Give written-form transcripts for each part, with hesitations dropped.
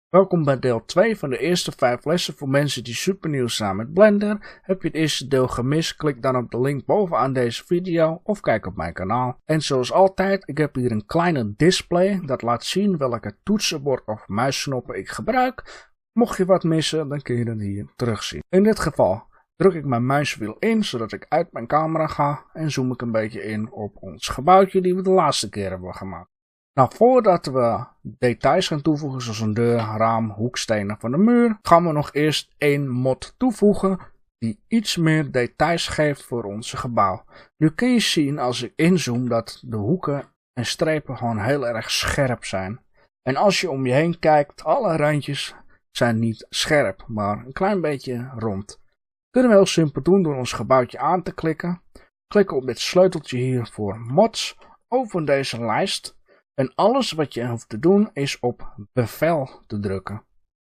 Welkom bij deel 2 van de eerste 5 lessen voor mensen die super nieuw zijn met Blender. Heb je het eerste deel gemist? Klik dan op de link bovenaan deze video of kijk op mijn kanaal. En zoals altijd, ik heb hier een kleine display dat laat zien welke toetsenbord of muisknoppen ik gebruik. Mocht je wat missen, dan kun je dat hier terugzien. In dit geval druk ik mijn muiswiel in zodat ik uit mijn camera ga en zoom ik een beetje in op ons gebouwtje die we de laatste keer hebben gemaakt. Nou, voordat we details gaan toevoegen zoals een deur, raam, hoekstenen van de muur, gaan we nog eerst één mod toevoegen die iets meer details geeft voor onze gebouw. Nu kun je zien als ik inzoom dat de hoeken en strepen gewoon heel erg scherp zijn. En als je om je heen kijkt, alle randjes zijn niet scherp, maar een klein beetje rond. Kunnen we heel simpel doen door ons gebouwtje aan te klikken. Klikken op dit sleuteltje hier voor mods, over deze lijst. En alles wat je hoeft te doen is op bevel te drukken.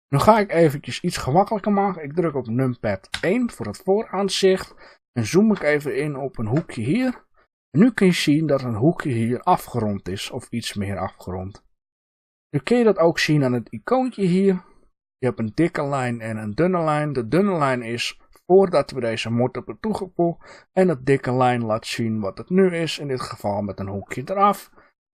Nu ga ik eventjes iets gemakkelijker maken. Ik druk op numpad 1 voor het vooraanzicht. En zoom ik even in op een hoekje hier. En nu kun je zien dat een hoekje hier afgerond is. Of iets meer afgerond. Nu kun je dat ook zien aan het icoontje hier. Je hebt een dikke lijn en een dunne lijn. De dunne lijn is voordat we deze mod hebben toegevoegd. En de dikke lijn laat zien wat het nu is. In dit geval met een hoekje eraf.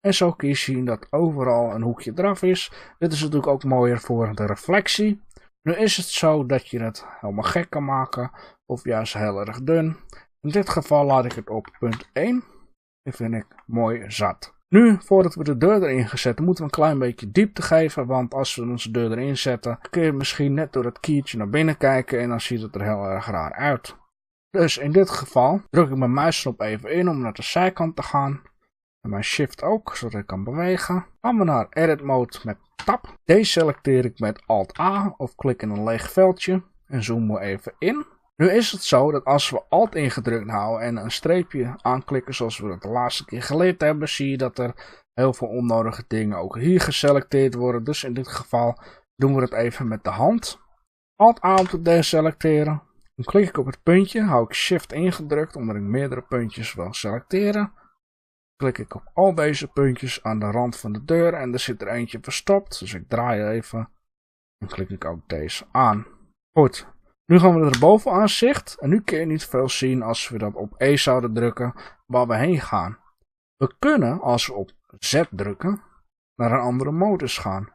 En zo kun je zien dat overal een hoekje eraf is. Dit is natuurlijk ook mooier voor de reflectie. Nu is het zo dat je het helemaal gek kan maken. Of juist heel erg dun. In dit geval laat ik het op punt 1. Die vind ik mooi zat. Nu, voordat we de deur erin gaan zetten, moeten we een klein beetje diepte geven. Want als we onze deur erin zetten, kun je misschien net door het kiertje naar binnen kijken. En dan ziet het er heel erg raar uit. Dus in dit geval druk ik mijn muisknop even in om naar de zijkant te gaan. En mijn shift ook, zodat ik kan bewegen. Gaan we naar edit mode met tab. Deselecteer ik met alt A of klik in een leeg veldje. En zoomen we even in. Nu is het zo dat als we alt ingedrukt houden en een streepje aanklikken zoals we dat de laatste keer geleerd hebben. Zie je dat er heel veel onnodige dingen ook hier geselecteerd worden. Dus in dit geval doen we het even met de hand. Alt A om te deselecteren. Dan klik ik op het puntje, hou ik shift ingedrukt omdat ik meerdere puntjes wil selecteren. Klik ik op al deze puntjes aan de rand van de deur en er zit er eentje verstopt. Dus ik draai even en klik ik ook deze aan. Goed, nu gaan we er bovenaan zicht en nu kun je niet veel zien als we dat op E zouden drukken waar we heen gaan. We kunnen als we op Z drukken naar een andere modus gaan.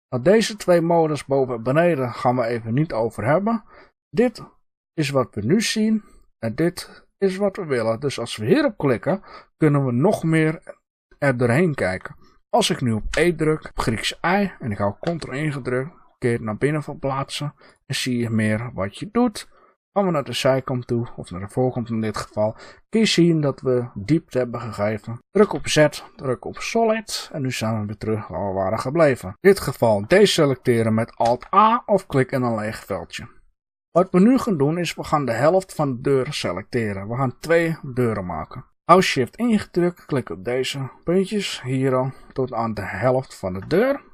Nou, deze twee modus boven en beneden gaan we even niet over hebben. Dit is wat we nu zien en dit is wat we willen. Dus als we hierop klikken, kunnen we nog meer er doorheen kijken. Als ik nu op E druk, op Grieks I, en ik hou Ctrl ingedrukt, kun je het naar binnen verplaatsen. En zie je meer wat je doet. Gaan we naar de zijkant toe, of naar de voorkant in dit geval, kun je zien dat we diepte hebben gegeven. Druk op Z, druk op Solid, en nu zijn we weer terug waar we waren gebleven. In dit geval deselecteren met Alt A of klik in een leeg veldje. Wat we nu gaan doen is, we gaan de helft van de deur selecteren. We gaan 2 deuren maken. Hou shift ingedrukt, klik op deze puntjes hier al tot aan de helft van de deur.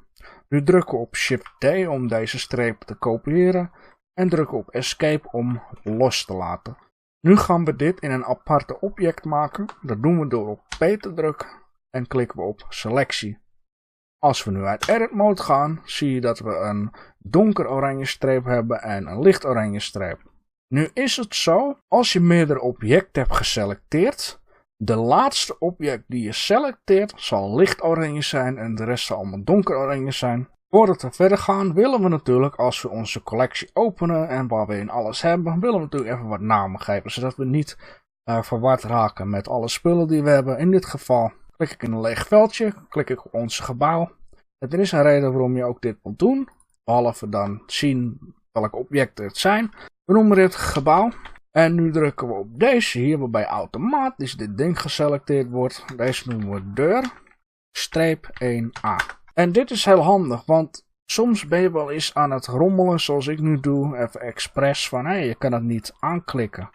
Nu drukken we op shift D om deze streep te kopiëren en drukken op escape om los te laten. Nu gaan we dit in een aparte object maken. Dat doen we door op P te drukken en klikken we op selectie. Als we nu uit edit mode gaan, zie je dat we een donker oranje streep hebben en een licht oranje streep. Nu is het zo, als je meerdere objecten hebt geselecteerd, de laatste object die je selecteert zal licht oranje zijn en de rest zal allemaal donker oranje zijn. Voordat we verder gaan, willen we natuurlijk als we onze collectie openen en waar we in alles hebben, willen we natuurlijk even wat namen geven, zodat we niet verward raken met alle spullen die we hebben. In dit geval klik ik in een leeg veldje, klik ik op ons gebouw. En er is een reden waarom je ook dit moet doen, behalve dan zien welke objecten het zijn. We noemen dit gebouw. En nu drukken we op deze hier, waarbij automatisch dit ding geselecteerd wordt. Deze noemen we deur, streep 1A. En dit is heel handig, want soms ben je wel eens aan het rommelen zoals ik nu doe, even expres van je kan het niet aanklikken.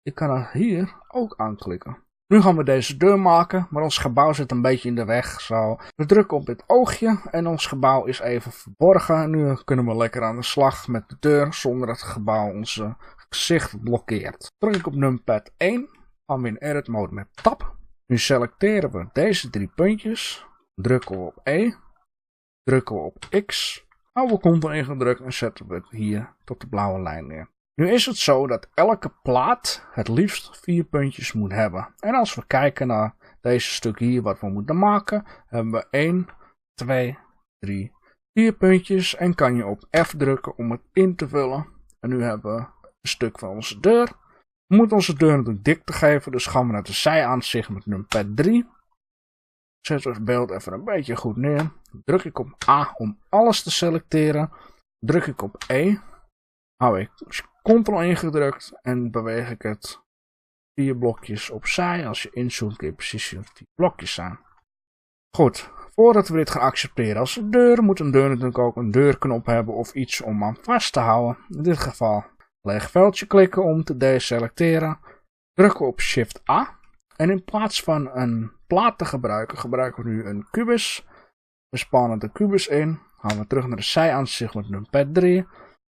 Je kan het hier ook aanklikken. Nu gaan we deze deur maken, maar ons gebouw zit een beetje in de weg. Zo. We drukken op dit oogje en ons gebouw is even verborgen. Nu kunnen we lekker aan de slag met de deur zonder dat het gebouw ons gezicht blokkeert. Druk ik op numpad 1, gaan we in edit mode met tab. Nu selecteren we deze 3 puntjes, drukken we op E, drukken we op X houden we Ctrl ingedrukt en zetten we het hier tot de blauwe lijn neer. Nu is het zo dat elke plaat het liefst 4 puntjes moet hebben. En als we kijken naar deze stuk hier wat we moeten maken, hebben we 1, 2, 3, 4 puntjes en kan je op F drukken om het in te vullen. En nu hebben we een stuk van onze deur. We moeten onze deur natuurlijk dikte geven, dus gaan we naar de zijaanzicht met numpad 3. Zet het beeld even een beetje goed neer. Druk ik op A om alles te selecteren. Druk ik op E. Hou ik Ctrl ingedrukt en beweeg ik het 4 blokjes opzij. Als je inzoomt kun je precies zien of die blokjes zijn. Goed, voordat we dit gaan accepteren als een deur, moet een deur natuurlijk ook een deurknop hebben of iets om aan vast te houden. In dit geval leeg veldje klikken om te deselecteren. Drukken we op Shift A. En in plaats van een plaat te gebruiken, gebruiken we nu een kubus. We spannen de kubus in. Gaan we terug naar de zijaanzicht met numpad 3.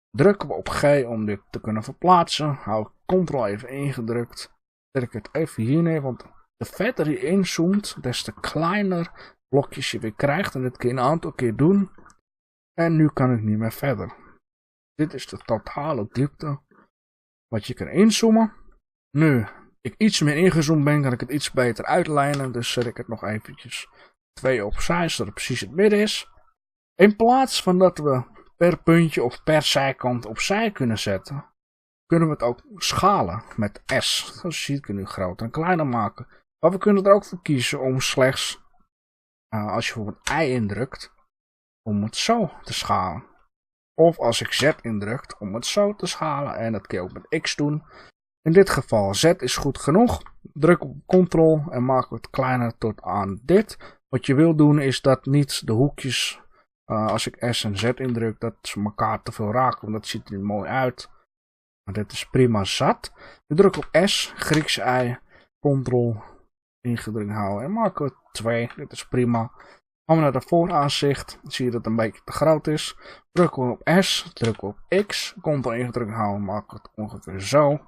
Drukken we op G om dit te kunnen verplaatsen. Hou ik Ctrl even ingedrukt. Zet ik het even hier neer, want de verder je inzoomt, des te kleiner blokjes je weer krijgt. En dit kun je een aantal keer doen. En nu kan ik niet meer verder. Dit is de totale diepte wat je kan inzoomen. Nu ik iets meer ingezoomd ben, kan ik het iets beter uitlijnen. Dus zet ik het nog eventjes 2 opzij, zodat het precies het midden is. In plaats van dat we per puntje of per zijkant opzij kunnen zetten, kunnen we het ook schalen met S. Zoals je ziet kunnen we groter en kleiner maken. Maar we kunnen er ook voor kiezen om slechts, als je bijvoorbeeld I indrukt, om het zo te schalen. Of als ik Z indrukt, om het zo te schalen. En dat kun je ook met X doen. In dit geval Z is goed genoeg. Druk op Ctrl en maken we het kleiner tot aan dit. Wat je wil doen is dat niet de hoekjes, als ik S en Z indruk, dat ze elkaar te veel raken. Want dat ziet er niet mooi uit. Maar dit is prima zat. We drukken op S, Grieks I, Ctrl ingedrukt houden en maken we 2. Dit is prima. Gaan we naar de vooraanzicht. Dan zie je dat het een beetje te groot is. Drukken we op S, drukken we op X, Ctrl ingedrukt houden, maken we het ongeveer zo.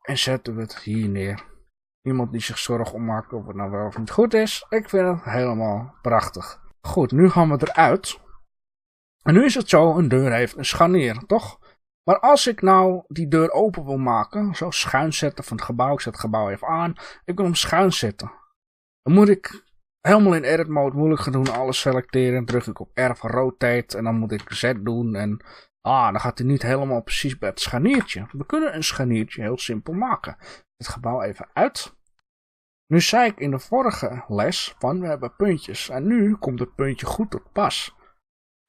En zetten we het hier neer. Iemand die zich zorgen om maakt of het nou wel of niet goed is. Ik vind het helemaal prachtig. Goed, nu gaan we eruit. En nu is het zo, een deur heeft een scharnier, toch? Maar als ik nou die deur open wil maken, zo schuin zetten van het gebouw. Ik zet het gebouw even aan. Ik wil hem schuin zetten. Dan moet ik helemaal in edit mode moeilijk gaan doen. Alles selecteren. Druk ik op R voor rotate. En dan moet ik Z doen. En dan gaat hij niet helemaal precies bij het scharniertje. We kunnen een scharniertje heel simpel maken. Het gebouw even uit. Nu zei ik in de vorige les van we hebben puntjes. En nu komt het puntje goed tot pas.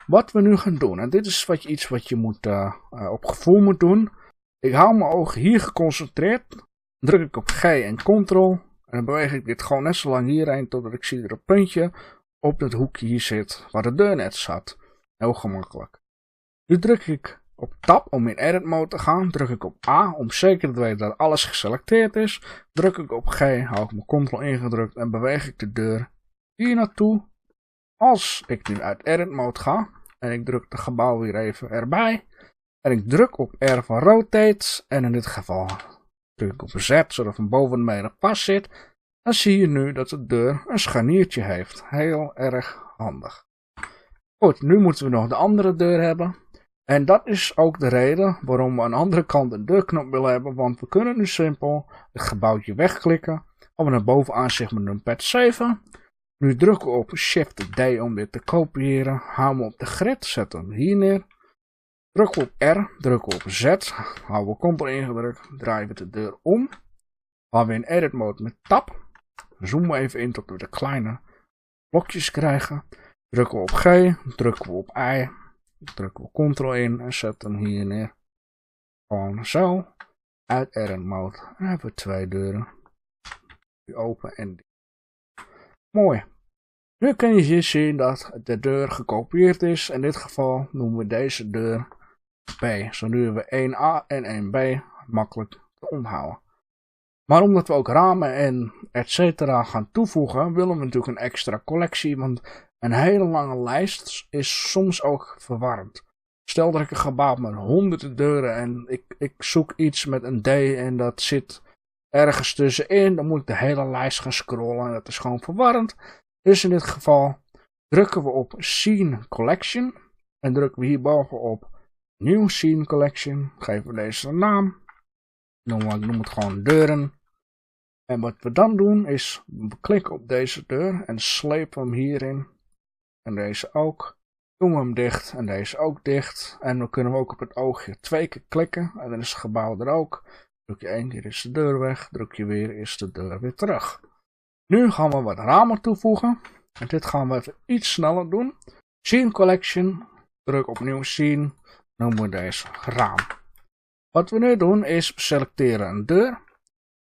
Wat we nu gaan doen. En dit is iets wat je moet, op gevoel moet doen. Ik hou mijn ogen hier geconcentreerd. Druk ik op G en Ctrl. En dan beweeg ik dit gewoon net zo lang hierheen totdat ik zie dat er een puntje op het hoekje hier zit waar de deur net zat. Heel gemakkelijk. Nu druk ik op Tab om in edit mode te gaan. Druk ik op A om zeker te weten dat alles geselecteerd is. Druk ik op G, hou ik mijn Ctrl ingedrukt en beweeg ik de deur hier naartoe. Als ik nu uit edit mode ga en ik druk het gebouw weer even erbij. En ik druk op R van rotate en in dit geval druk ik op Z zodat het van boven naar beneden pas zit. Dan zie je nu dat de deur een scharniertje heeft. Heel erg handig. Goed, nu moeten we nog de andere deur hebben. En dat is ook de reden waarom we aan de andere kant een deurknop willen hebben. Want we kunnen nu simpel het gebouwtje wegklikken. Gaan we naar boven aanzicht met numpad 7. Nu drukken we op Shift D om dit te kopiëren. Houden we op de grid, zetten we hem hier neer. Drukken we op R, drukken we op Z. Houden we Ctrl ingedrukt, draaien we de deur om. Gaan we in edit mode met Tab. Zoomen we even in tot we de kleine blokjes krijgen. Drukken we op G, drukken we op I. Drukken we Ctrl in en zetten hem hier neer. Gewoon zo. Uit edit mode. Dan hebben we 2 deuren. Die open en die. Mooi. Nu kun je hier zien dat de deur gekopieerd is. In dit geval noemen we deze deur B. Zo nu hebben we 1A en 1B. Makkelijk te onthouden. Maar omdat we ook ramen en etc. gaan toevoegen, willen we natuurlijk een extra collectie. Want een hele lange lijst is soms ook verwarrend. Stel dat ik een gebouw met honderden deuren en ik zoek iets met een D en dat zit ergens tussenin. Dan moet ik de hele lijst gaan scrollen en dat is gewoon verwarrend. Dus in dit geval drukken we op Scene Collection. En drukken we hierboven op New Scene Collection. Geven we deze een naam. Ik noem het gewoon deuren. En wat we dan doen is, we klikken op deze deur en slepen we hem hierin. En deze ook. Doen we hem dicht en deze ook dicht. En dan kunnen we ook op het oogje 2 keer klikken. En dan is het gebouw er ook. Druk je 1 keer is de deur weg. Druk je weer is de deur weer terug. Nu gaan we wat ramen toevoegen. En dit gaan we even iets sneller doen. Scene Collection. Druk op Nieuw Scene. Noemen we deze raam. Wat we nu doen is selecteren een deur.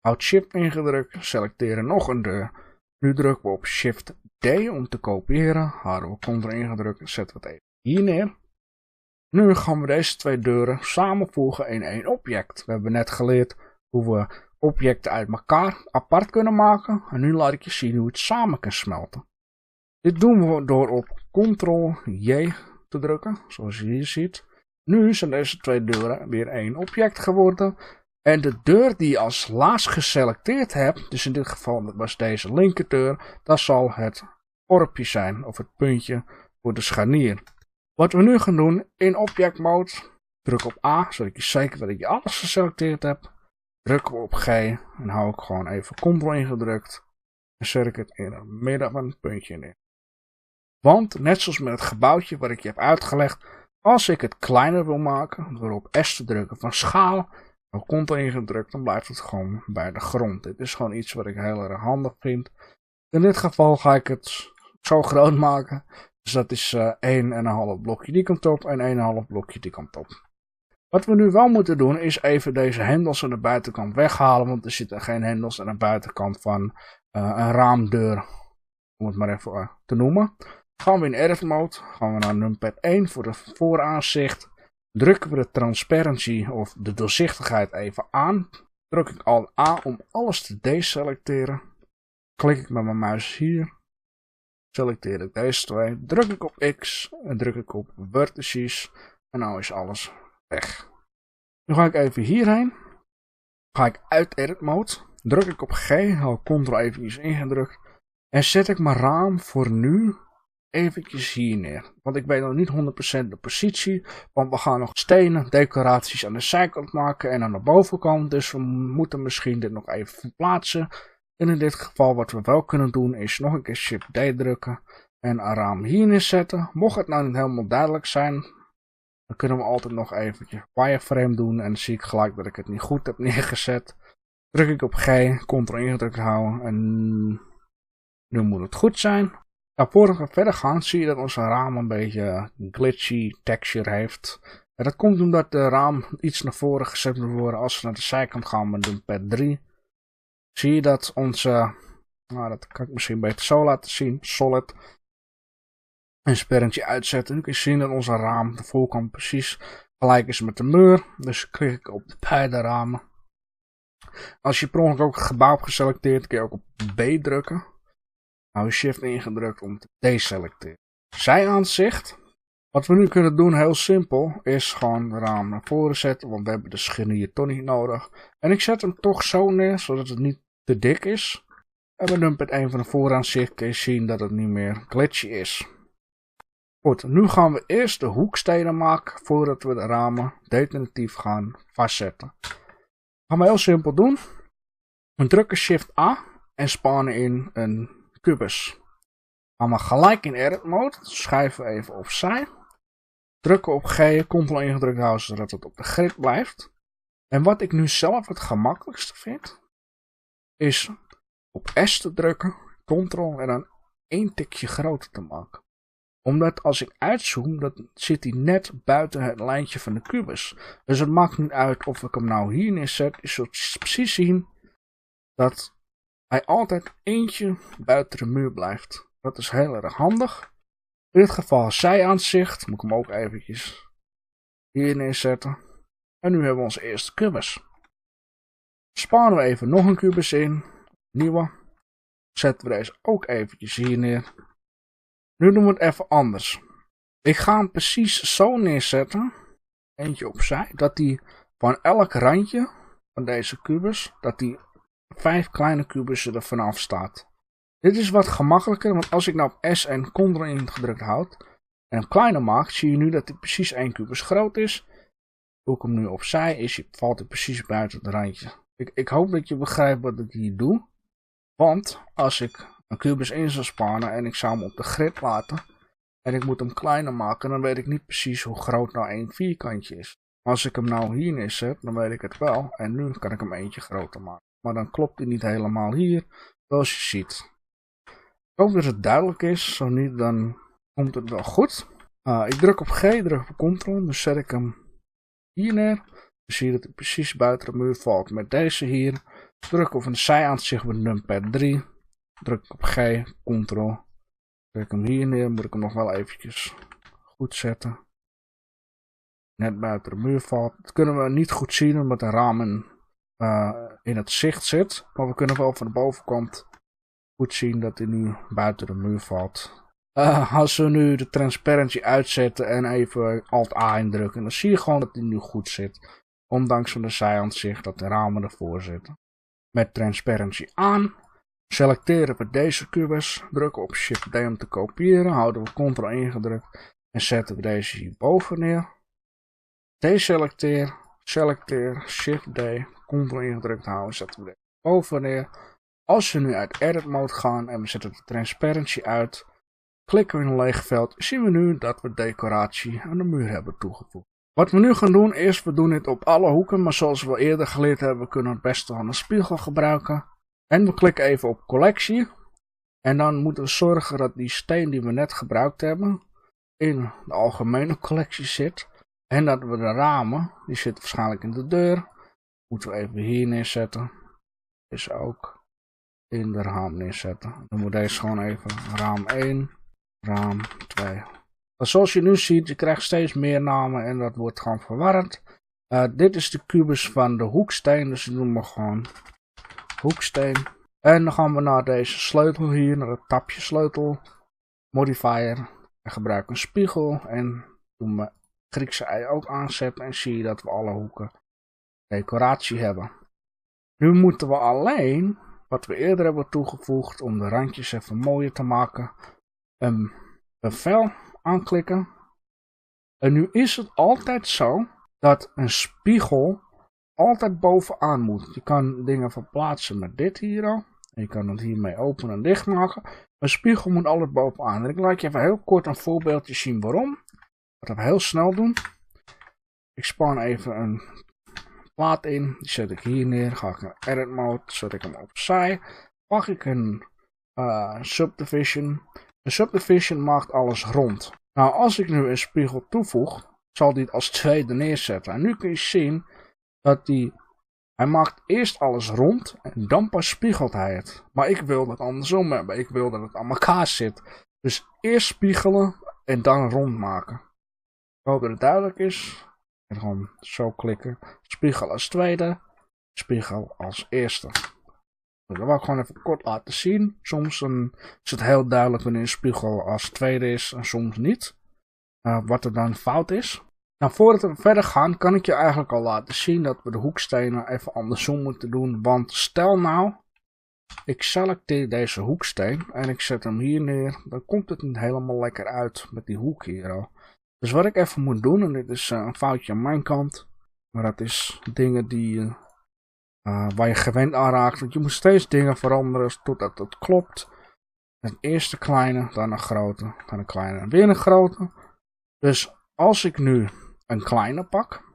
Houd Shift ingedrukt. Selecteren nog een deur. Nu drukken we op Shift D om te kopiëren. Houden we Ctrl ingedrukt en zetten we het even hier neer. Nu gaan we deze 2 deuren samenvoegen in één object. We hebben net geleerd hoe we objecten uit elkaar apart kunnen maken. En nu laat ik je zien hoe het samen kan smelten. Dit doen we door op Ctrl J te drukken, zoals je hier ziet. Nu zijn deze 2 deuren weer één object geworden. En de deur die je als laatst geselecteerd hebt, dus in dit geval dat was deze linkerdeur, dat zal het korpje zijn, of het puntje voor de scharnier. Wat we nu gaan doen, in Object Mode, druk op A, zodat je zeker weet dat je alles geselecteerd hebt. Drukken we op G en hou ik gewoon even Ctrl ingedrukt. En zet ik het in het midden van het puntje in. Want, net zoals met het gebouwtje wat ik je heb uitgelegd, als ik het kleiner wil maken, door op S te drukken van schaal, of Ctrl ingedrukt, dan blijft het gewoon bij de grond. Dit is gewoon iets wat ik heel erg handig vind. In dit geval ga ik het zo groot maken. Dus dat is 1,5 blokje die kant op en 1,5 blokje die kant op. Wat we nu wel moeten doen is even deze hendels aan de buitenkant weghalen. Want er zitten geen hendels aan de buitenkant van een raamdeur. Om het maar even te noemen. Gaan we in Edit Mode. Gaan we naar numpad 1 voor de vooraanzicht. Drukken we de transparency of de doorzichtigheid even aan. Druk ik Alt A om alles te deselecteren. Klik ik met mijn muis hier. Selecteer ik deze 2. Druk ik op X en druk ik op vertices. En nu is alles weg. Nu ga ik even hierheen. Ga ik uit Edit Mode. Druk ik op G. Hou Ctrl eventjes ingedrukt. En zet ik mijn raam voor nu eventjes hier neer. Want ik weet nog niet 100% de positie. Want we gaan nog stenen decoraties aan de zijkant maken en aan de bovenkant. Dus we moeten misschien dit nog even verplaatsen. En in dit geval wat we wel kunnen doen is nog een keer Shift D drukken. En een raam hier neerzetten. Mocht het nou niet helemaal duidelijk zijn, dan kunnen we altijd nog eventjes wireframe doen. En dan zie ik gelijk dat ik het niet goed heb neergezet. Druk ik op G, Ctrl ingedrukt houden. En nu moet het goed zijn. Nou, voordat we verder gaan zie je dat onze raam een beetje glitchy texture heeft. En dat komt omdat de raam iets naar voren gezet moet worden. Als we naar de zijkant gaan met numpad 3. Zie je dat onze, nou dat kan ik misschien beter zo laten zien, solid. Een sperrentje uitzetten. Nu kun je zien dat onze raam, de voorkant precies gelijk is met de muur. Dus klik ik op beide ramen. Als je per ongeluk ook het gebouw hebt geselecteerd, kun je ook op B drukken. Nou, je Shift ingedrukt om te deselecteren. Zijaanzicht. Wat we nu kunnen doen, heel simpel, is gewoon de raam naar voren zetten, want we hebben de scharnier toch niet nodig. En ik zet hem toch zo neer, zodat het niet te dik is. En met numpad 1 van de vooraanzicht kun je zien dat het niet meer glitchy is. Goed, nu gaan we eerst de hoekstenen maken, voordat we de ramen definitief gaan vastzetten. Dat gaan we heel simpel doen. We drukken Shift A en spannen in een kubus. Gaan we gelijk in Edit Mode, schuiven we even opzij. Drukken op G, Ctrl ingedrukt houden zodat het op de grid blijft. En wat ik nu zelf het gemakkelijkste vind, is op S te drukken, Ctrl en dan 1 tikje groter te maken. Omdat als ik uitzoom, dan zit hij net buiten het lijntje van de kubus. Dus het maakt niet uit of ik hem nou hier neerzet, je zult precies zien dat hij altijd eentje buiten de muur blijft. Dat is heel erg handig. In dit geval zijaanzicht. Moet ik hem ook eventjes hier neerzetten. En nu hebben we onze eerste kubus. Spannen we even nog een kubus in. Nieuwe. Zetten we deze ook eventjes hier neer. Nu doen we het even anders. Ik ga hem precies zo neerzetten. Eentje opzij. Dat die van elk randje van deze kubus, dat die 5 kleine kubussen er vanaf staat. Dit is wat gemakkelijker, want als ik nou op S en Ctrl ingedrukt houd, en kleiner maakt, zie je nu dat hij precies 1 kubus groot is. Doe ik hem nu opzij, valt hij precies buiten het randje. Ik hoop dat je begrijpt wat ik hier doe. Want als ik een kubus in zou spannen en ik zou hem op de grid laten en ik moet hem kleiner maken, dan weet ik niet precies hoe groot nou 1 vierkantje is. Als ik hem nou hier neerzet, dan weet ik het wel en nu kan ik hem eentje groter maken. Maar dan klopt hij niet helemaal hier, zoals je ziet. Ik hoop dat het duidelijk is, zo niet dan komt het wel goed. Ik druk op G, druk op Ctrl, dus zet ik hem hier neer. Dan zie je dat hij precies buiten de muur valt. Met deze hier, druk op een zijaanzicht met numpad 3. Druk op G, Ctrl. Druk hem hier neer, moet ik hem nog wel eventjes goed zetten. Net buiten de muur valt. Dat kunnen we niet goed zien omdat de ramen in het zicht zit. Maar we kunnen wel van de bovenkant goed zien dat hij nu buiten de muur valt. Als we nu de transparency uitzetten en even Alt-A indrukken, dan zie je gewoon dat hij nu goed zit. Ondanks van de zijaanzicht dat de ramen ervoor zitten. Met transparency aan, selecteren we deze kubus, drukken op Shift D om te kopiëren, houden we Ctrl ingedrukt en zetten we deze hierboven neer. Deselecteer, selecteer, Shift D, Ctrl ingedrukt houden, zetten we deze boven neer. Als we nu uit Edit Mode gaan en we zetten de transparency uit, klikken we in een leeg veld, zien we nu dat we decoratie aan de muur hebben toegevoegd. Wat we nu gaan doen is, we doen dit op alle hoeken, maar zoals we eerder geleerd hebben, kunnen we het beste van een spiegel gebruiken. En we klikken even op collectie. En dan moeten we zorgen dat die steen die we net gebruikt hebben, in de algemene collectie zit. En dat we de ramen, die zitten waarschijnlijk in de deur, moeten we even hier neerzetten. Deze ook in de raam neerzetten. Dan moeten we deze gewoon even raam 1, raam 2. Zoals je nu ziet, je krijgt steeds meer namen en dat wordt gewoon verwarrend. Dit is de kubus van de hoeksteen, dus die noemen we gewoon hoeksteen. En dan gaan we naar deze sleutel hier, naar het tapje sleutel, modifier. En gebruiken een spiegel en doen we Griekse ei ook aanzetten en zie je dat we alle hoeken decoratie hebben. Nu moeten we alleen, wat we eerder hebben toegevoegd om de randjes even mooier te maken, een bevel aanklikken. En nu is het altijd zo dat een spiegel altijd bovenaan moet. Je kan dingen verplaatsen met dit hier al. En je kan het hiermee openen en dicht maken. Een spiegel moet altijd bovenaan. En ik laat je even heel kort een voorbeeldje zien waarom. Ik ga het heel snel doen. Ik span even een plaat in. Die zet ik hier neer. Ga ik naar Edit Mode. Zet ik hem opzij. Pak ik een Subdivision. De Subdivision maakt alles rond. Nou, als ik nu een spiegel toevoeg, zal die het als tweede neerzetten. En nu kun je zien dat hij maakt eerst alles rond en dan pas spiegelt hij het. Maar ik wil dat andersom hebben. Ik wil dat het aan elkaar zit. Dus eerst spiegelen en dan rond maken. Ik hoop dat het duidelijk is. En gewoon zo klikken. Spiegel als tweede, spiegel als eerste. Dat wil ik gewoon even kort laten zien. Soms is het heel duidelijk wanneer een spiegel als tweede is en soms niet. Wat er dan fout is. Nou, voordat we verder gaan, kan ik je eigenlijk al laten zien dat we de hoekstenen even andersom moeten doen. Want stel nou, ik selecteer deze hoeksteen en ik zet hem hier neer. Dan komt het niet helemaal lekker uit met die hoek hier al. Dus wat ik even moet doen, en dit is een foutje aan mijn kant. Maar dat is dingen die waar je gewend aan raakt. Want je moet steeds dingen veranderen totdat het klopt. Het eerste kleine, dan een grote, dan een kleine en weer een grote. Dus als ik nu een kleine pak.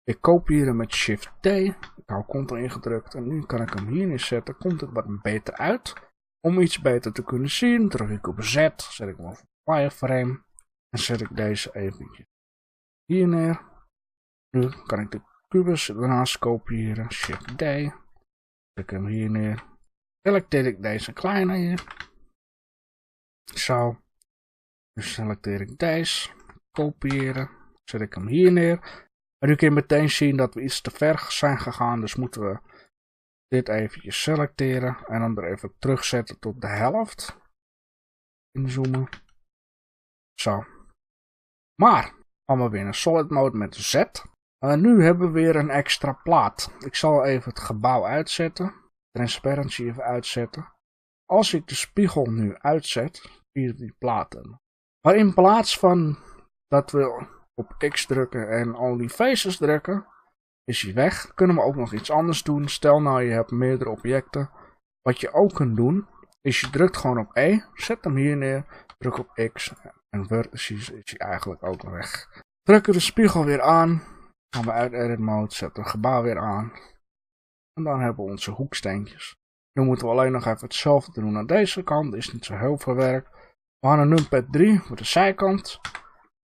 Ik kopieer hem met Shift D. Ik hou Ctrl ingedrukt en nu kan ik hem hier neerzetten. Komt het wat beter uit. Om iets beter te kunnen zien, druk ik op Z. Zet ik hem op wireframe. En zet ik deze eventjes hier neer. Nu kan ik de kubus ernaast kopiëren. Shift D. Zet ik hem hier neer. Selecteer ik deze kleine hier. Zo. Dus selecteer ik deze. Kopiëren. Zet ik hem hier neer. En nu kun je meteen zien dat we iets te ver zijn gegaan. Dus moeten we dit eventjes selecteren. En dan er even terugzetten tot de helft. Inzoomen. Zo. Maar, gaan we weer naar solid mode met Z. Nu hebben we weer een extra plaat. Ik zal even het gebouw uitzetten. Transparency even uitzetten. Als ik de spiegel nu uitzet, zie je die platen. Maar in plaats van dat we op X drukken en al die faces drukken, is hij weg. Kunnen we ook nog iets anders doen. Stel nou je hebt meerdere objecten. Wat je ook kunt doen, is je drukt gewoon op E, zet hem hier neer, druk op X en vertices is hij eigenlijk ook weg. Drukken de spiegel weer aan, gaan we uit edit mode, zetten het gebouw weer aan. En dan hebben we onze hoeksteentjes. Nu moeten we alleen nog even hetzelfde doen aan deze kant, is niet zo heel veel werk. We gaan naar numpad 3 voor de zijkant.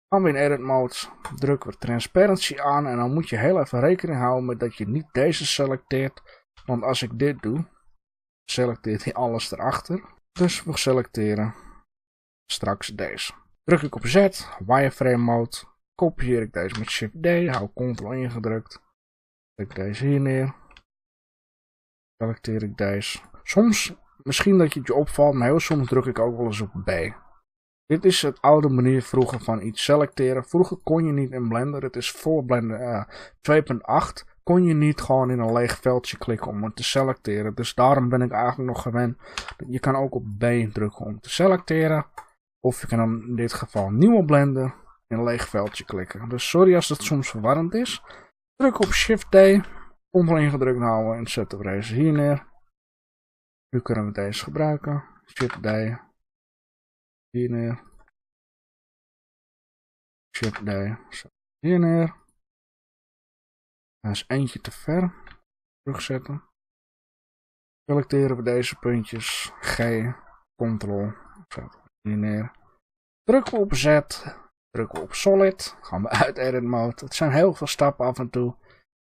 Gaan we in edit mode, drukken we transparency aan en dan moet je heel even rekening houden met dat je niet deze selecteert. Want als ik dit doe, selecteert hij alles erachter. Dus we selecteren straks deze. Druk ik op Z, wireframe mode, kopieer ik deze met Shift D, hou Ctrl ingedrukt. Druk deze hier neer. Selecteer ik deze. Soms, misschien dat het je opvalt, maar heel soms druk ik ook wel eens op B. Dit is het oude manier vroeger van iets selecteren. Vroeger kon je niet in Blender, het is voor Blender 2.8, kon je niet gewoon in een leeg veldje klikken om het te selecteren. Dus daarom ben ik eigenlijk nog gewend. Je kan ook op B drukken om te selecteren. Of je kan dan in dit geval nieuwe Blender in een leeg veldje klikken. Dus sorry als het soms verwarrend is. Druk op Shift D, Ctrl ingedrukt houden en zetten we deze hier neer. Nu kunnen we deze gebruiken. Shift D, hier neer. Shift D, hier neer. Dat is eentje te ver. Terugzetten. Selecteren we deze puntjes. G, Ctrl, zetten we hier neer. Drukken we op Z, drukken we op Solid. Gaan we uit edit mode. Het zijn heel veel stappen af en toe.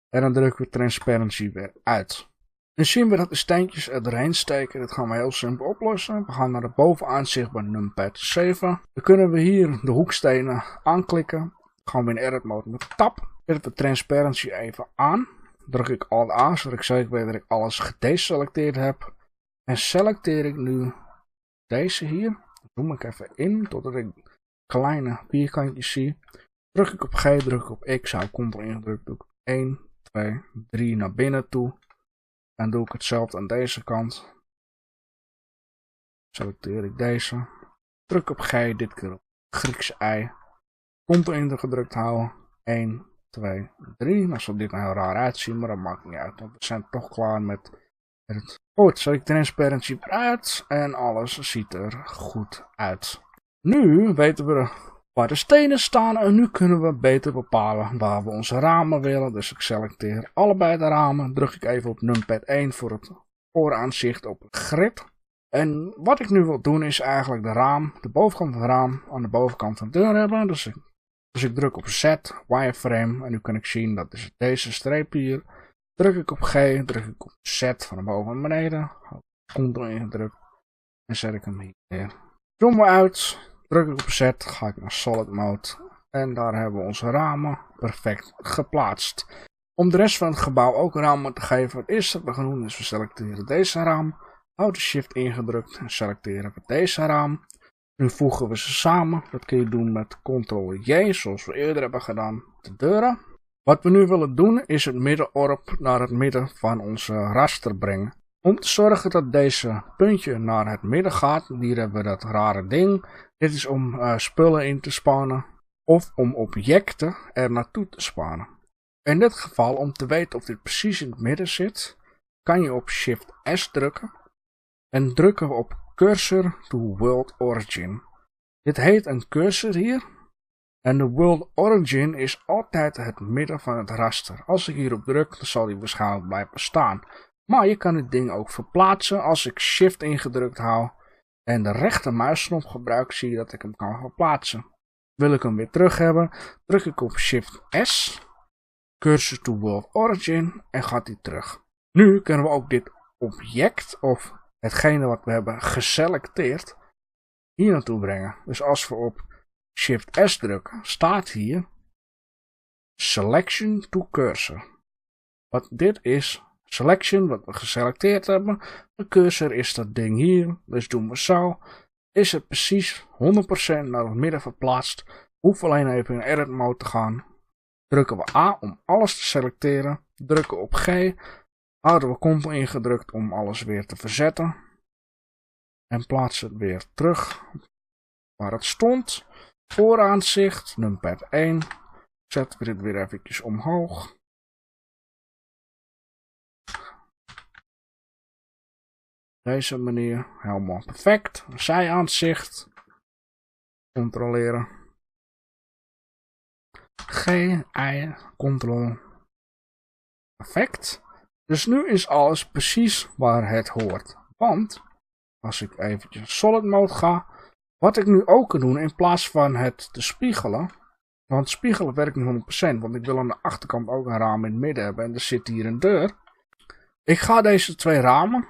En dan drukken we transparency weer uit. Nu zien we dat de steentjes er doorheen steken. Dat gaan we heel simpel oplossen. We gaan naar de bovenaan zichtbaar numpad 7. Dan kunnen we hier de hoekstenen aanklikken. Gaan we in edit mode met tab. Zetten we transparency even aan. Druk ik Alt A, zodat ik zeker weet dat ik alles gedeselecteerd heb. En selecteer ik nu deze hier. Dat zoom ik even in, totdat ik kleine vierkantjes zie. Druk ik op G, druk ik op X, hou Ctrl ingedrukt, doe ik 1, 2, 3 naar binnen toe. En doe ik hetzelfde aan deze kant. Selecteer ik deze. Druk op G, dit keer op Griekse I. Ctrl ingedrukt houden. 1, 2, 3. Dan zal dit nou heel raar uitzien, maar dat maakt niet uit. Want we zijn toch klaar met het. Goed, zet ik transparency eruit. En alles ziet er goed uit. Nu weten we waar de stenen staan. En nu kunnen we beter bepalen waar we onze ramen willen. Dus ik selecteer allebei de ramen. Druk ik even op numpad 1 voor het vooraanzicht op het grid. En wat ik nu wil doen is eigenlijk de bovenkant van het raam aan de bovenkant van de deur hebben. Dus ik druk op Z, wireframe. En nu kan ik zien dat is deze streep hier. Druk ik op G, druk ik op Z van boven naar beneden. Ctrl ingedrukt. En zet ik hem hier neer. Zoom we uit. Druk ik op Z, ga ik naar solid mode. En daar hebben we onze ramen perfect geplaatst. Om de rest van het gebouw ook ramen te geven. Het eerste wat we gaan doen is we selecteren deze raam. Houden Shift ingedrukt en selecteren we deze raam. Nu voegen we ze samen. Dat kun je doen met Ctrl J, zoals we eerder hebben gedaan, de deuren. Wat we nu willen doen is het middenorp naar het midden van onze raster brengen. Om te zorgen dat deze puntje naar het midden gaat, hier hebben we dat rare ding. Dit is om spullen in te spannen of om objecten er naartoe te spannen. In dit geval, om te weten of dit precies in het midden zit, kan je op Shift S drukken. En drukken we op Cursor to World Origin. Dit heet een cursor hier. En de World Origin is altijd het midden van het raster. Als ik hierop druk, dan zal die waarschijnlijk blijven staan. Maar je kan dit ding ook verplaatsen. Als ik Shift ingedrukt hou en de rechter muisknop gebruik, zie je dat ik hem kan verplaatsen. Wil ik hem weer terug hebben, druk ik op Shift S, Cursor to World Origin en gaat hij terug. Nu kunnen we ook dit object of hetgene wat we hebben geselecteerd hier naartoe brengen. Dus als we op Shift S drukken, staat hier Selection to Cursor. Wat dit is, Selection, wat we geselecteerd hebben. De cursor is dat ding hier, dus doen we zo. Is het precies 100% naar het midden verplaatst. Hoef alleen even in edit mode te gaan. Drukken we A om alles te selecteren. Drukken op G. Houden we Ctrl ingedrukt om alles weer te verzetten. En plaatsen het weer terug waar het stond. Vooraanzicht, numpad 1. Zetten we dit weer eventjes omhoog. Deze manier, helemaal perfect. Zijaanzicht. Controleren. G, I, control. Perfect. Dus nu is alles precies waar het hoort. Want, als ik eventjes solid mode ga, wat ik nu ook kan doen in plaats van het te spiegelen. Want spiegelen werkt niet 100%, want ik wil aan de achterkant ook een raam in het midden hebben en er zit hier een deur. Ik ga deze twee ramen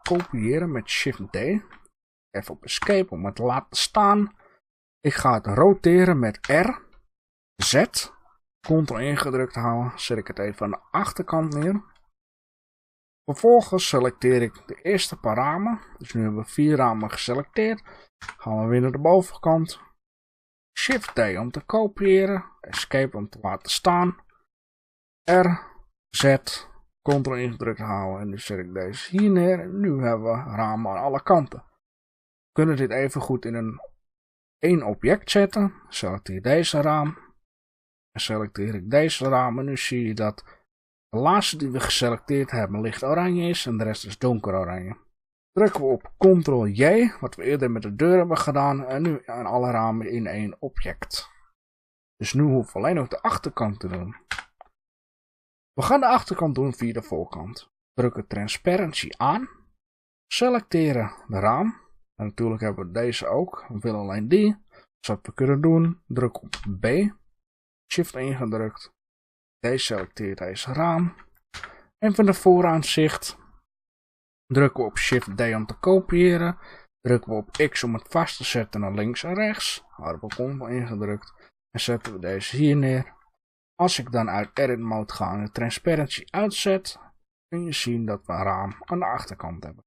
kopiëren met Shift D. Even op Escape om het te laten staan. Ik ga het roteren met R, Z, Ctrl ingedrukt houden, zet ik het even aan de achterkant neer. Vervolgens selecteer ik de eerste paar ramen. Dus nu hebben we 4 ramen geselecteerd. Gaan we weer naar de bovenkant. Shift D om te kopiëren. Escape om te laten staan. R, Z, Ctrl ingedrukt houden. En nu zet ik deze hier neer. En nu hebben we ramen aan alle kanten. We kunnen dit even goed in één object zetten. Selecteer deze raam. En selecteer ik deze raam. En nu zie je dat de laatste die we geselecteerd hebben licht oranje is. En de rest is donker oranje. Drukken we op Ctrl J, wat we eerder met de deur hebben gedaan. En nu aan alle ramen in één object. Dus nu hoeven we alleen nog de achterkant te doen. We gaan de achterkant doen via de voorkant. Drukken Transparency aan. Selecteren de raam. En natuurlijk hebben we deze ook. We willen alleen die. Dus wat we kunnen doen, druk op B. Shift ingedrukt. Deselecteer deze raam. En van de vooraanzicht drukken we op Shift D om te kopiëren. Drukken we op X om het vast te zetten naar links en rechts. Houden we Ctrl ingedrukt. En zetten we deze hier neer. Als ik dan uit Edit Mode ga en de Transparency uitzet, kun je zien dat we een raam aan de achterkant hebben.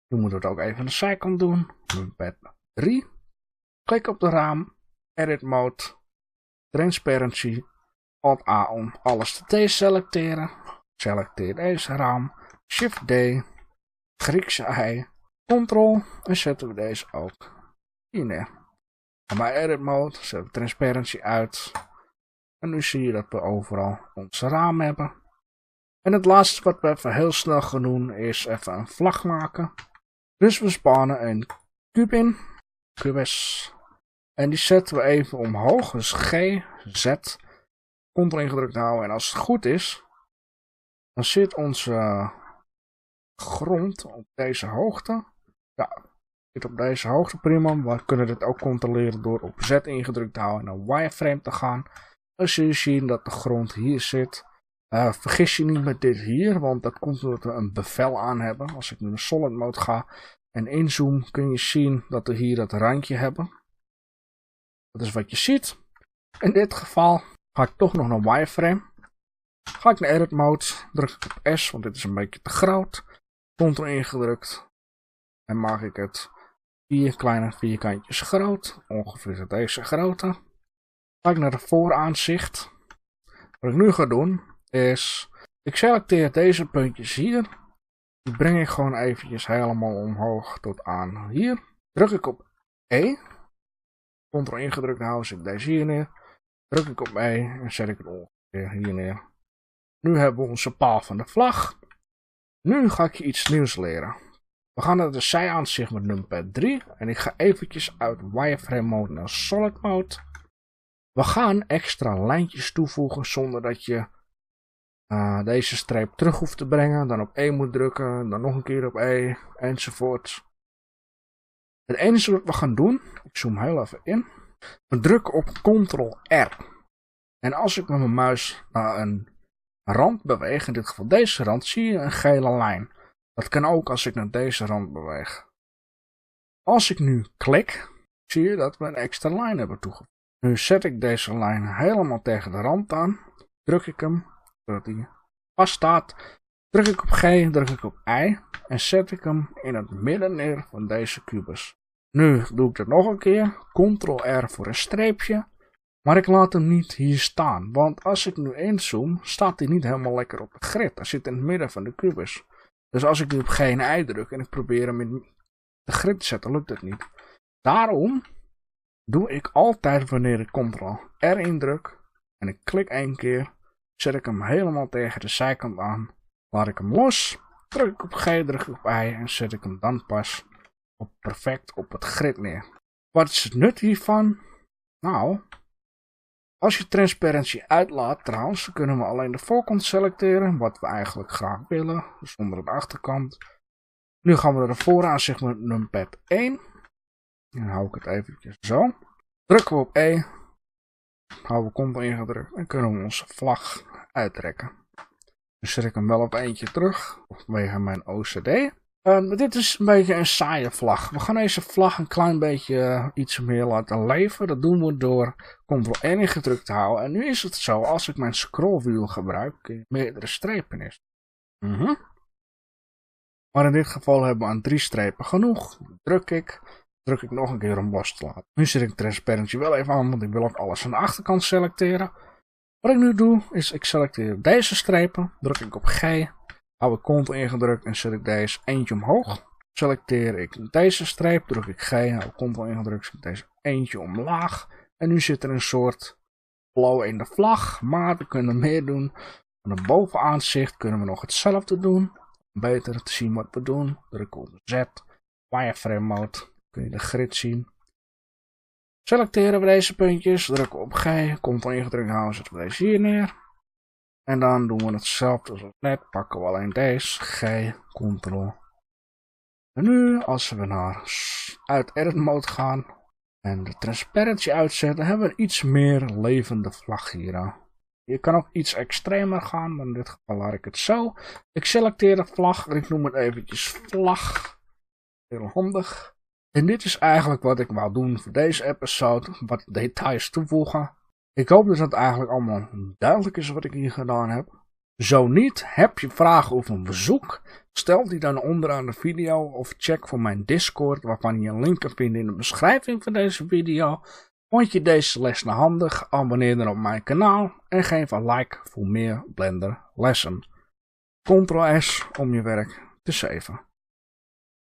Nu moeten we het ook even aan de zijkant doen. Numpad 3. Klik op de raam. Edit Mode. Transparency. Alt A om alles te deselecteren. Selecteer deze raam. Shift D. Griekse I. Ctrl. En zetten we deze ook hier neer. Ga maar Edit Mode. Zet de Transparency uit. En nu zie je dat we overal onze raam hebben. En het laatste wat we even heel snel gaan doen is even een vlag maken. Dus we spannen een cube in. Cubes. En die zetten we even omhoog. Dus G, Z. Ctrl ingedrukt houden. En als het goed is, dan zit onze grond op deze hoogte. Ja, zit op deze hoogte prima. We kunnen dit ook controleren door op Z ingedrukt te houden en naar wireframe te gaan. Dan zul je zien dat de grond hier zit. Vergis je niet met dit hier, want dat komt omdat we een bevel aan hebben. Als ik nu naar solid mode ga en inzoom, kun je zien dat we hier dat randje hebben. Dat is wat je ziet. In dit geval ga ik toch nog naar wireframe. Ga ik naar edit mode, druk ik op S, want dit is een beetje te groot. Ctrl ingedrukt. En maak ik het 4 kleine vierkantjes groot. Ongeveer deze grootte. Ga ik naar de vooraanzicht. Wat ik nu ga doen is, ik selecteer deze puntjes hier. Die breng ik gewoon eventjes helemaal omhoog tot aan hier. Druk ik op E. Ctrl ingedrukt houden, zet ik deze hier neer. Druk ik op E en zet ik het ongeveer hier neer. Nu hebben we onze paal van de vlag. Nu ga ik je iets nieuws leren. We gaan naar de zijaanzicht met numpad 3. En ik ga eventjes uit wireframe mode naar solid mode. We gaan extra lijntjes toevoegen zonder dat je deze streep terug hoeft te brengen. Dan op E moet drukken, dan nog een keer op E enzovoort. Het enige wat we gaan doen, ik zoom heel even in. We drukken op Ctrl R. En als ik met mijn muis naar een rand beweeg, in dit geval deze rand, zie je een gele lijn. Dat kan ook als ik naar deze rand beweeg. Als ik nu klik, zie je dat we een extra lijn hebben toegevoegd. Nu zet ik deze lijn helemaal tegen de rand aan. Druk ik hem, zodat hij vast staat. Druk ik op G, druk ik op I. En zet ik hem in het midden neer van deze kubus. Nu doe ik dat nog een keer. Ctrl R voor een streepje. Maar ik laat hem niet hier staan. Want als ik nu inzoom, staat hij niet helemaal lekker op de grid. Hij zit in het midden van de kubus. Dus als ik nu op G en I druk en ik probeer hem in de grid te zetten, lukt het niet. Daarom doe ik altijd wanneer ik Ctrl-R indruk en ik klik 1 keer, zet ik hem helemaal tegen de zijkant aan, laat ik hem los, druk ik op G, druk ik op I en zet ik hem dan pas perfect op het grid neer. Wat is het nut hiervan? Nou, als je transparantie uitlaat trouwens, dan kunnen we alleen de voorkant selecteren, wat we eigenlijk graag willen, dus onder de achterkant. Nu gaan we er vooraan zeg maar numpad 1. Dan hou ik het eventjes zo. Drukken we op E, houden we Ctrl ingedrukt en kunnen we onze vlag uittrekken. Dus zet ik hem wel op eentje terug, vanwege mijn OCD. Dit is een beetje een saaie vlag. We gaan deze vlag een klein beetje iets meer laten leven. Dat doen we door Ctrl-N ingedrukt te houden. En nu is het zo, als ik mijn scrollwiel gebruik, kun je meerdere strepen is. Maar in dit geval hebben we aan 3 strepen genoeg. Druk ik nog een keer om los te laten. Nu zet ik transparency wel even aan, want ik wil ook alles aan de achterkant selecteren. Wat ik nu doe, is ik selecteer deze strepen, druk ik op G, hou ik Ctrl ingedrukt en zet ik deze eentje omhoog. Selecteer ik deze streep, druk ik G, hou ik Ctrl ingedrukt, zet ik deze eentje omlaag. En nu zit er een soort flow in de vlag, maar we kunnen meer doen. Aan het bovenaanzicht kunnen we nog hetzelfde doen. Om beter te zien wat we doen, druk op Z, wireframe mode, kun je de grid zien. Selecteren we deze puntjes, drukken op G, Ctrl ingedrukt houden, zetten we deze hier neer. En dan doen we hetzelfde als net, pakken we alleen deze, G, Ctrl. En nu, als we naar uit edit mode gaan en de transparency uitzetten, hebben we een iets meer levende vlag hier. Je kan ook iets extremer gaan, maar in dit geval laat ik het zo. Ik selecteer de vlag en ik noem het eventjes vlag. Heel handig. En dit is eigenlijk wat ik wou doen voor deze episode, wat details toevoegen. Ik hoop dus dat het eigenlijk allemaal duidelijk is wat ik hier gedaan heb. Zo niet, heb je vragen of een verzoek? Stel die dan onderaan de video of check voor mijn Discord, waarvan je een link kan vinden in de beschrijving van deze video. Vond je deze les nou handig? Abonneer dan op mijn kanaal en geef een like voor meer Blender lessen. Ctrl S om je werk te saven.